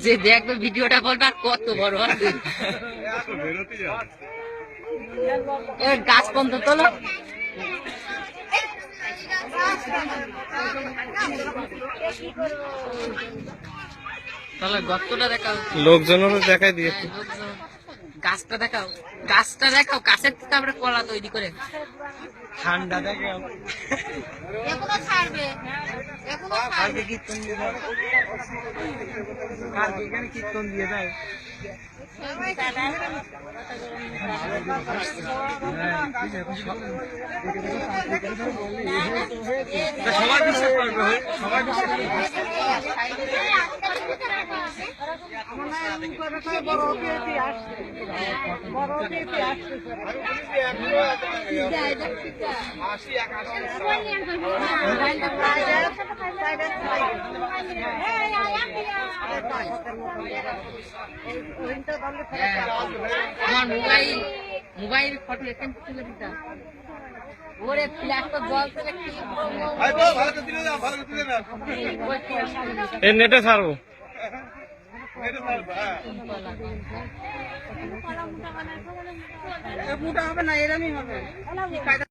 যে দেখবে ভিডিওটা বলবে আর কত বড় গাছ পর্যন্ত তোলো। তাহলে গর্তটা দেখাও, লোকজনেরও দেখাই দিয়ে। গাছটা দেখাও, গাছটা দেখাও, গাছের থেকে আমরা কলা তৈরি করে ঠান্ডা দেখাও। এখনো ছাড়বে, এখনো ছাড়বে। কীর্তন দিয়ে দাও, কালকে এখানে কীর্তন দিয়ে দাও। সবাই বিশ্বাস করবে, সবাই বিশ্বাস আমার মোবাইল ফটো এখান তুলে দিতাম। ওরে ফ্ল্যাশ তো জল ফেলে নেটে ছাড়বো। মোটা হবে না, এরমই হবে।